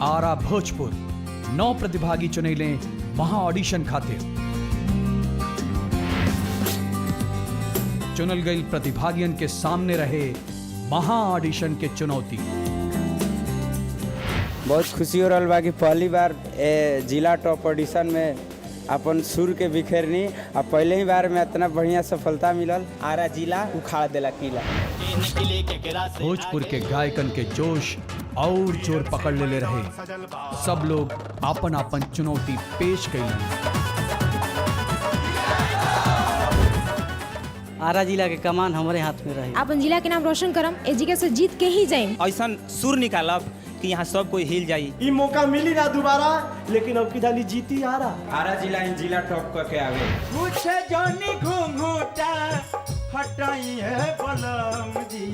आरा भोजपुर 9 प्रतिभागी चुनैले महा ऑडिशन खातिर। चुनल गई प्रतिभागियन के सामने रहे महा ऑडिशन के चुनौती। बहुत खुशी हो रहा बा कि पहली बार जिला टॉप ऑडिशन में अपन सुर के बिखेरनी और पहले ही बार में इतना बढ़िया सफलता मिलल। आरा जिला उखाड़ देला किला। भोजपुर के गायकन के जोश और जोर पकड़ ले रहे। सब लोग आपन आपन चुनौती पेश कैलन। आरा जिला के कमान हमारे हाथ में रहे। अपन जिला के नाम रोशन करम, एजिके से जीत के ही जाइम। ऐसा सुर निकालब कि यहाँ सब कोई हिल जाई। ये मौका मिली ना दोबारा, लेकिन अब की दाली जीती आरा जिला टॉप करके आवे। मुझे जानी घूंघूटा हटाई है बलम जी,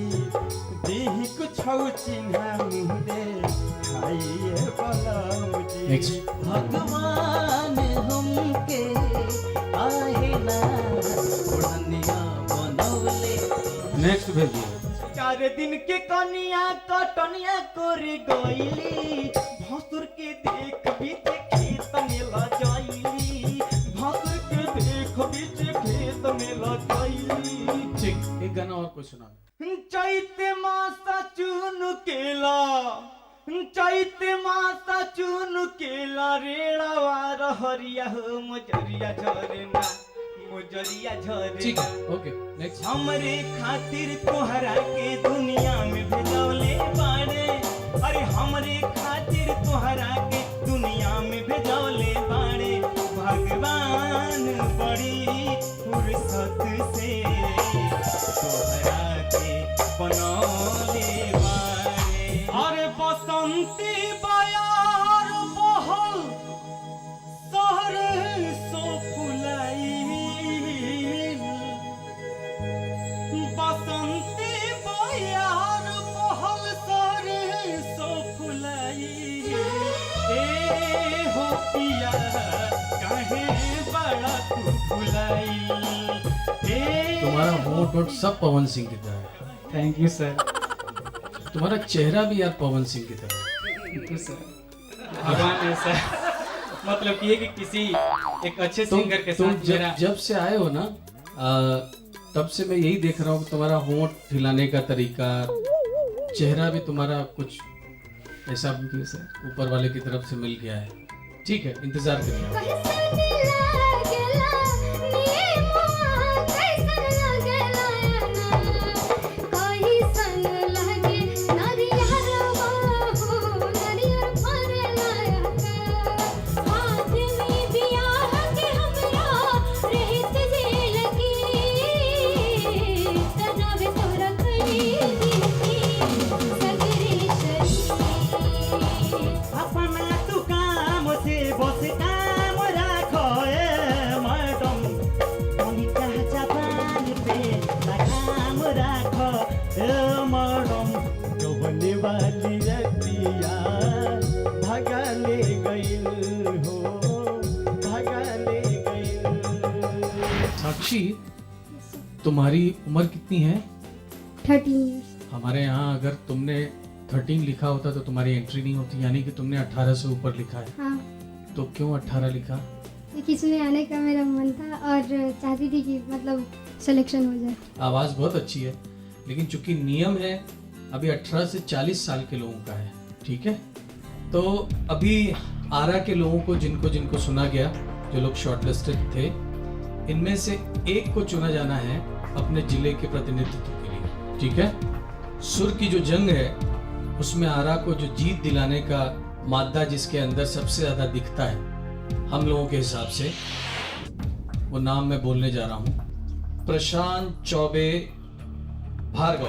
दीही कुछ चिन्ह मुँह दे खाई है बलम जी। भगवान हमके आहे ना ओढ़निया बनवले। नेक्स्ट भेजिए। 4 दिन के कनिया कटनिया कोरी गईली, भसुर के देख बीच खेत में लजाइली, भसुर के देख बीच खेत में लजाइली। ठीक, एक गाना और कोई सुना। चैते मासा चुन केला, चैते मासा चुन केला, रेड़ावा रहरिया हो मजरिया झरना, मोजरिया झरे ठीक है, ओके नेक्स्ट। हमरे खातिर तोहरा के दुनिया में भेजौले बाड़े, अरे हमरे खातिर तोहरा के दुनिया में भेजौले बाड़े, भगवान बड़ी फुर्सत से तोहरा के बनौले बाड़े। अरे बसंती बयार बहल सहरे सो फुलाइल, बसंती बयार बहल सहरे सो फुलाइल, ए हो पिया काहे बड़ा तू फुलाइल, ए तुम्हारा होंठ वोट सब पवन सिंह की तरह है। थैंक यू सर। तुम्हारा चेहरा भी यार पवन सिंह की तरह है। थैंक यू सर। भगवान ऐसा मतलब कि ये कि किसी एक अच्छे सिंगर के साथ मेरा जब से आए हो ना तब से मैं यही देख रहा हूँ कि तुम्हारा होंठ हिलाने का तरीका, चेहरा भी तुम्हारा कुछ ऐसा ऊपर वाले की तरफ से मिल गया है। ठीक है, इंतजार करिए। अपना तू काम से बस काम राखो ए मैडम, तनिका जबान पे लगाम राखो ए मैडम, डुबने वाली रतिया भगा ले गइल हो, भगा ले गइल। साक्षी, तुम्हारी उम्र कितनी है? 13 years। हमारे यहाँ अगर तुमने 13 लिखा होता तो तुम्हारी एंट्री नहीं होती, यानी कि तुमने 18 से ऊपर लिखा है। हाँ, तो क्यों 18 लिखा? इसमें आने का मेरा मन था और चाहती थी कि मतलब सिलेक्शन हो जाए। आवाज़ बहुत अच्छी है, लेकिन चूंकि नियम है अभी 18 से 40 साल के लोगों का है, ठीक है? तो अभी आरा के लोगों को जिनको जिनको सुना गया, जो लोग शॉर्टलिस्टेड थे, इनमें से एक को चुना जाना है अपने जिले के प्रतिनिधित्व के लिए, ठीक है? सुर की जो जंग है उसमें आरा को जो जीत दिलाने का मादा जिसके अंदर सबसे ज्यादा दिखता है हम लोगों के हिसाब से, वो नाम मैं बोलने जा रहा हूं, प्रशांत चौबे भार्गव।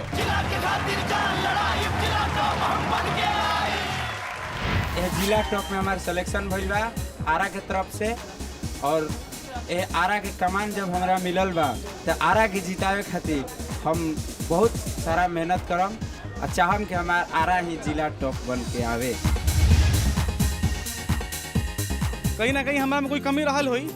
यह जिला टॉप में हमारे सिलेक्शन भइल बा आरा के तरफ से, और ये आरा के कमान जब हमरा मिलल बा तो आरा के जितावे खातिर हम बहुत सारा मेहनत करम और चाहम कि हमार आरा ही जिला टॉप बन के आवे। कहीं ना कहीं हमारा में कोई कमी रहल हुई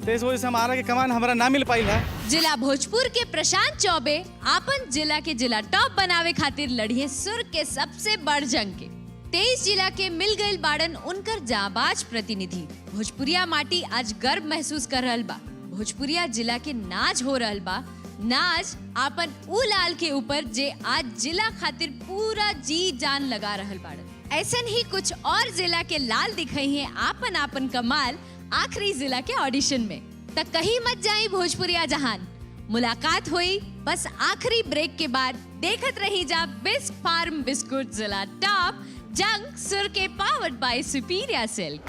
तो इस वजह से हमारा के कमान हमारा ना मिल पाई है। जिला भोजपुर के प्रशांत चौबे आपन जिला के जिला टॉप बनावे खातिर लड़िए सुर के सबसे बड़ जंग के। 23 जिला के मिल गईल बाड़न उनकर जाबाज प्रतिनिधि। भोजपुरिया माटी आज गर्व महसूस कर रहल बा। भोजपुरिया जिला के नाज हो रहल बा, नाज आपन उ लाल के ऊपर जे आज जिला खातिर पूरा जी जान लगा रहल बाड़न। ऐसन ही कुछ और जिला के लाल दिखाई है आपन आपन कमाल आखिरी जिला के ऑडिशन में। तक कहीं मत जाई भोजपुरिया जहान, मुलाकात हुई बस आखिरी ब्रेक के बाद। देखत रही जा बिस्क फार्म बिस्कुट जिला टॉप जंग सुर के powered by Superia Silk.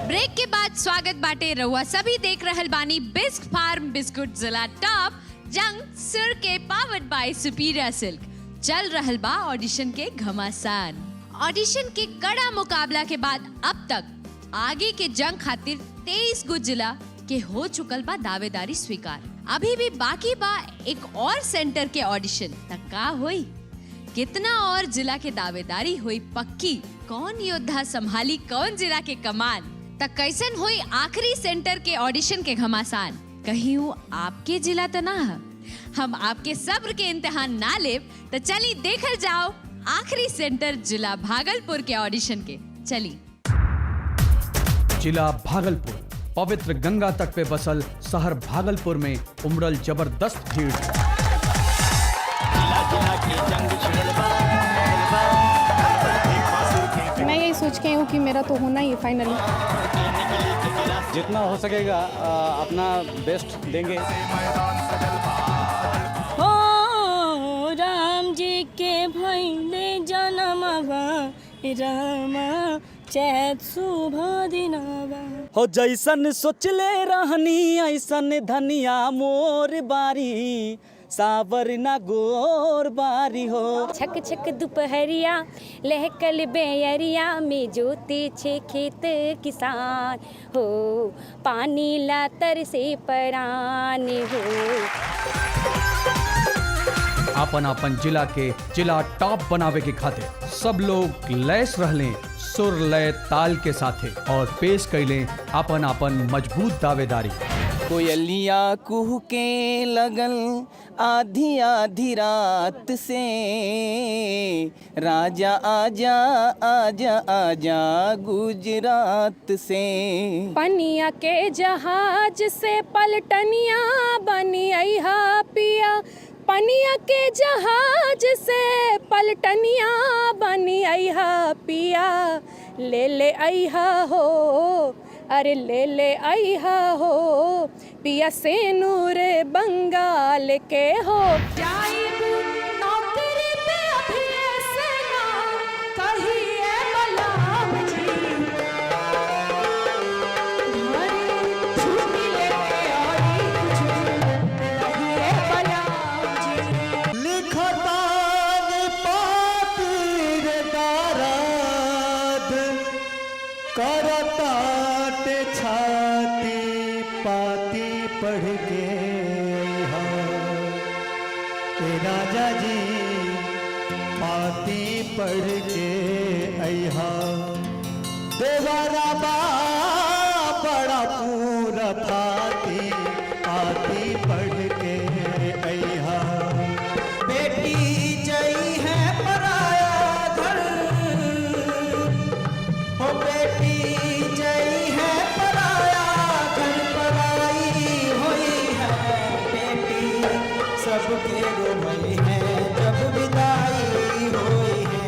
Break के बाद स्वागत बाटे रहुआ सभी देख रहल बानी बिस्क फार्म बिस्कुट जिला टॉप जंग सुर के पावर्ड बाय सुपीरिया सिल्क। चल रहल बा ऑडिशन के घमासान। ऑडिशन के कड़ा मुकाबला के बाद अब तक आगे के जंग खातिर 23 गो जिला के हो चुकल बा दावेदारी स्वीकार। अभी भी बाकी बा एक और सेंटर के ऑडिशन तक का हुई, कितना और जिला के दावेदारी हुई पक्की, कौन योद्धा संभाली कौन जिला के कमान, तक कैसन हुई आखिरी सेंटर के ऑडिशन के घमासान। कहीं वो आपके जिला तो ना है, हम आपके सब्र के इम्तिहान ना लेब तो चली देखल जाओ आखिरी सेंटर जिला भागलपुर के ऑडिशन के। चली जिला भागलपुर पवित्र गंगा तट पे बसल शहर भागलपुर में उमड़ल जबरदस्त भीड़। मैं यही सोच के हूँ कि मेरा तो होना ही है फाइनली। जितना हो सकेगा अपना बेस्ट देंगे। हो राम जी के भैले जनमवा रामा चैत शुभ दिनवा। हो जैसन सोचले रहनी ऐसन धनिया मोर बारी सावर ना गोर बारी हो। छक छक दुपहरिया लहकल बेयरिया में जोते छे खेत किसान हो पानी ला तरसे परान हो। अपन अपन जिला के जिला टॉप बनावे के खातिर सब लोग लैस रहले सुर लय ताल के साथे और पेश कैले अपन अपन मजबूत दावेदारी। कोयलिया कुह के लगल आधी आधी रात से राजा आजा आजा आजा गुजरात से। पनिया के जहाज से पलटनिया बनी अइहा पिया। पनिया के जहाज से पलटनिया बनी अइहा पिया। ले ले अइहा हो अरे ले ले अइहा हो पिया से नूर बंगाल के हो। नौकरी पे अभी ऐसे ना कहिए बलराम जी। छुट्टी लेके आई कहिए बलराम जी। लिखतान पातीर दाराद करताट छाती पाती पढ़ के राजा जी पाती पढ़ के अहा देवारा बड़ा पूरा पाती पाती पढ़ के अहा। बेटी जई है पराया घर हो बेटी जई है पराया घर पराई हुई है बेटी सबके रोमई है जब विदाई हुई है।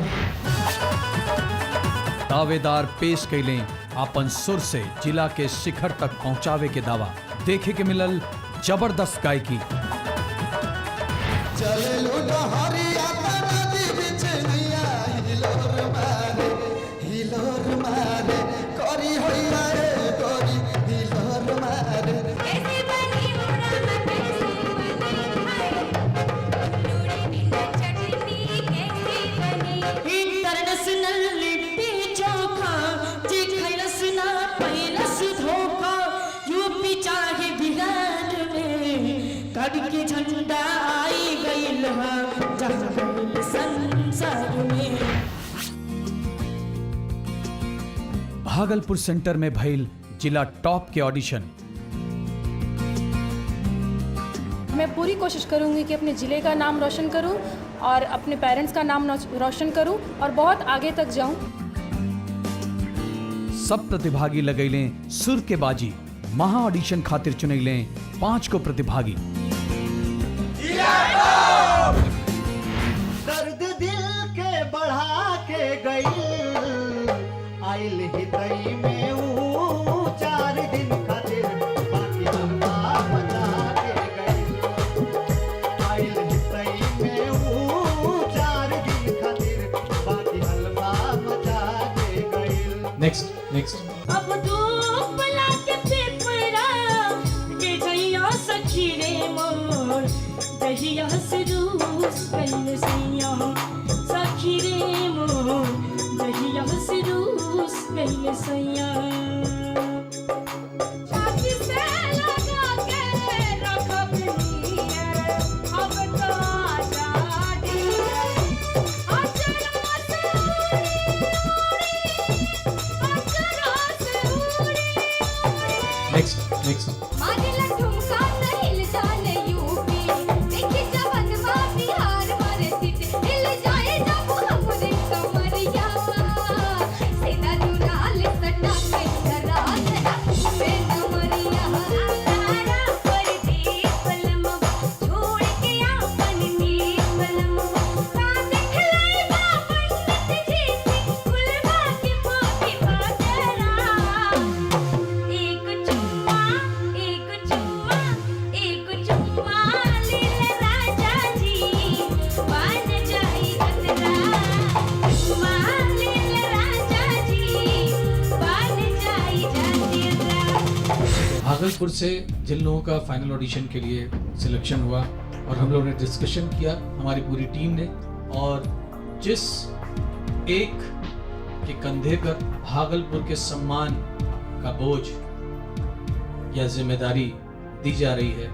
दावेदार पेश कैले अपन सुर से जिला के शिखर तक पहुंचावे के दावा। देखे के मिलल जबरदस्त गायकी। चललू डहरिया नदी बिच नैया हिलोर मारे करी होइया रे गोरी हिलोर मारे। कैसी बनी उड़न कैसी बनी हाय चटनी कैसी बनी। इंटरनेशनल लिट्टी चोखा जी खैलस ना पैलस धोखा। यूपी चाहे बिहार में कड़ के झंडा आई गइल हा जहाँ गइल संसार में। भागलपुर सेंटर में भइल जिला टॉप के ऑडिशन। मैं पूरी कोशिश करूंगी कि अपने ज़िले का नाम रोशन करूं और अपने पेरेंट्स का नाम रोशन करूं और बहुत आगे तक जाऊं। सब प्रतिभागी लगैले सुर के बाजी। महा ऑडिशन खातिर चुनैले 5 को प्रतिभागी। दर्द दिल के बढ़ा के गई आइल हितई में ऊ 4 दिन खातिर बाकी हल्का बचा के गई। आइल हितई में ऊ 4 दिन खातिर बाकी हल्का बचा के गई। नेक्स्ट अब धूप लाके पेपरा के जइया सखी रे मोर दहिया से रूस कैल सैया सखी रे मोर दहिया से रूस कैल सैया। छाती से लगा के रखब नियर अब तो आजादी अचरा से नेक्स्ट मारेला ठुमका नहीं जाने यूपी देखी जवनवा बिहार मारे सीट हिल जाए जब हमरे कमरिया सेना दुलाल सटा के धरा भागलपुर से जिन लोगों का फाइनल ऑडिशन के लिए सिलेक्शन हुआ और हम लोगों ने डिस्कशन किया हमारी पूरी टीम ने, और जिस एक के कंधे पर भागलपुर के सम्मान का बोझ या जिम्मेदारी दी जा रही है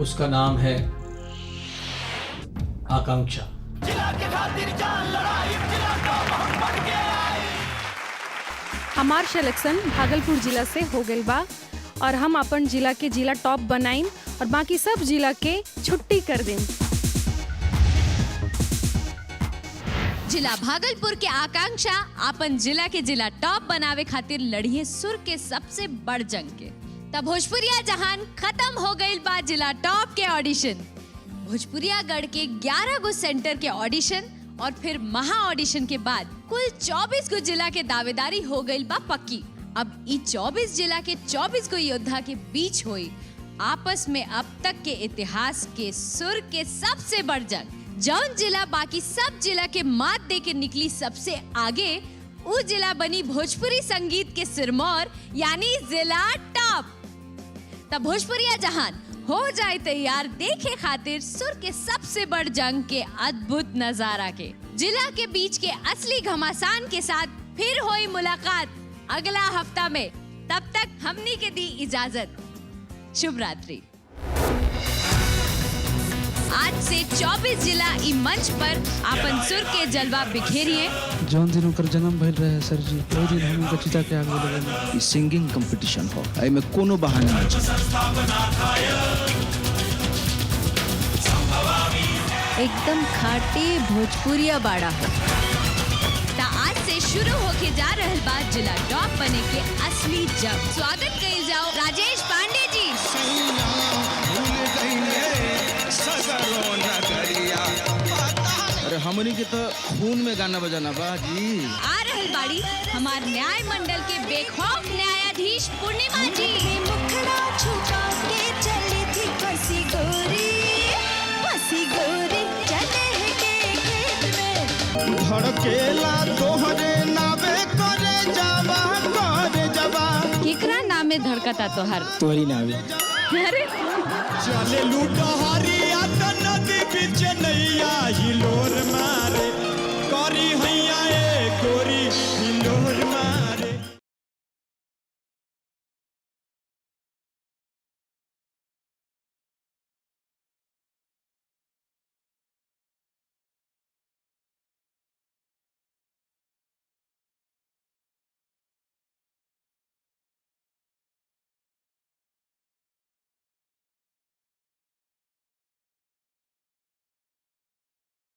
उसका नाम है आकांक्षा। हमार सिलेक्शन भागलपुर जिला से हो गई बा और हम अपन जिला के जिला टॉप बनाइन और बाकी सब जिला के छुट्टी कर दें। जिला भागलपुर के आकांक्षा अपन जिला के जिला टॉप बनावे खातिर लड़िए सुर के सबसे बड़ जंग के। तब भोजपुरिया जहान खत्म हो गई बा जिला टॉप के ऑडिशन। भोजपुरिया गढ़ के 11 गो सेंटर के ऑडिशन और फिर महा ऑडिशन के बाद कुल 24 गो जिला के दावेदारी हो गई बा पक्की। अब ई 24 जिला के 24 गो योद्धा के बीच हुई आपस में अब तक के इतिहास के सुर के सबसे बड़ जंग। जौन जिला बाकी सब जिला के मात दे के निकली सबसे आगे, वो जिला बनी भोजपुरी संगीत के सिरमौर यानी जिला टॉप। तब भोजपुरिया जहान हो जाए तैयार देखे खातिर सुर के सबसे बड़ जंग के अद्भुत नजारा के। जिला के बीच के असली घमासान के साथ फिर हुई मुलाकात अगला हफ्ता में। तब तक हमनी के दी इजाजत। शुभ रात्रि। आज से 24 जिला ई मंच पर अपन सुर के जलवा बिखेरिए। जौन दिन ओकर जन्म भइल रहे सर जी, ओहि दिन हम उनका चिता के आगे लगल। ई सिंगिंग कंपटीशन हो, एहि में कोनो बहाना नहीं छै। एकदम खाटे भोजपुरिया बाड़ा हो। ता आज से शुरू होके जा रहल बा जिला टॉप बने के असली जंग। स्वागत कइल जाओ राजेश पांडे जी। अरे हमनी के तो खून में गाना बजाना बा जी। आ रहल बाड़ी हमार न्याय मंडल के बेखौफ न्यायाधीश पूर्णिमा जी। मुखड़ा छुपा के चली थी फंसी गोरी चले है के खेत में। धड़केला तोहरे नावे करे जावा केकरा नामे धड़कता तोहर? तोहरी नावे। अरे चले लूटहरिया त नदी बीच नैया हिलोर मारे